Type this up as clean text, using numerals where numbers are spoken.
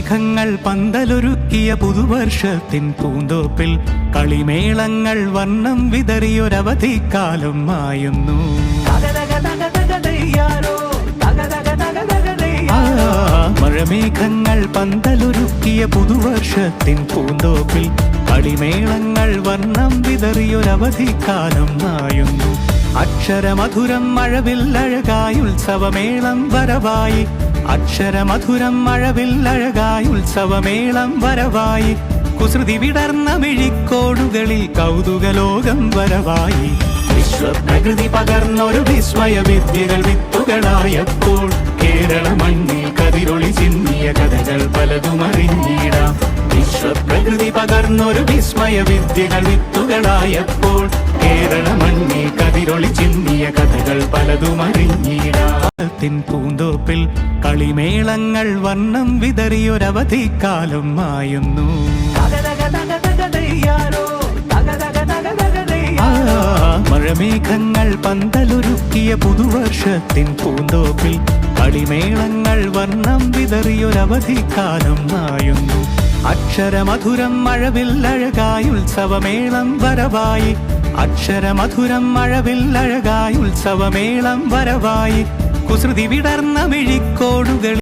മഴമേഘങ്ങൾ പന്തലൊരുക്കിയ പുതുവർഷത്തിൻ പൂന്തോപ്പിൽ കളിമേളങ്ങൾ വർണ്ണം വിതറിയൊരവധിക്കാലം മായുന്നു. മഴമേഘങ്ങൾ പന്തലൊരുക്കിയ പുതുവർഷത്തിൻ പൂന്തോപ്പിൽ കളിമേളങ്ങൾ വർണ്ണം വിതറിയൊരവധിക്കാലം മായുന്നു. അക്ഷരമധുരം മഴവില്ലഴകായുത്സവമേളം വരവായി, അക്ഷരമധുരം മഴവില്ലഴകായുത്സവമേളം വരവായി, കുസൃതി വിടർന്ന മിഴിക്കോടുകളിൽ കൗതുകലോകം വരവായി. വിശ്വപ്രകൃതി പകർന്നൊരു വിസ്മയ വിദ്യകൾ വിത്തുകളായപ്പോൾ കേരള മണ്ണിൽ കതിരൊളി ചിന്നിയ കഥകൾ പലതും അറിഞ്ഞിടാം. വിശ്വപ്രകൃതി പകർന്നൊരു വിസ്മയ വിദ്യകൾ വിത്തുകളായപ്പോൾ കേരള മണ്ണിൽ കതിരൊളി ചിന്നിയ കഥകൾ പലതും അറിഞ്ഞിടാം. പൂന്തോപ്പിൽ കളിമേളങ്ങൾ വർണ്ണം വിതറിയൊരവധിക്കാലം മായുന്നു. മഴമേഘങ്ങൾ പന്തലൊരുക്കിയ പുതുവർഷത്തിൻ പൂന്തോപ്പിൽ കളിമേളങ്ങൾ വർണ്ണം വിതറിയൊരവധിക്കാലം മായുന്നു. അക്ഷരമധുരം മഴവില്ലഴകായുത്സവമേളം വരവായി, അക്ഷരമധുരം മഴവില്ലഴകായുത്സവമേളം വരവായി, കുസൃതി വിടർന്ന മിഴിക്കോടുകൾ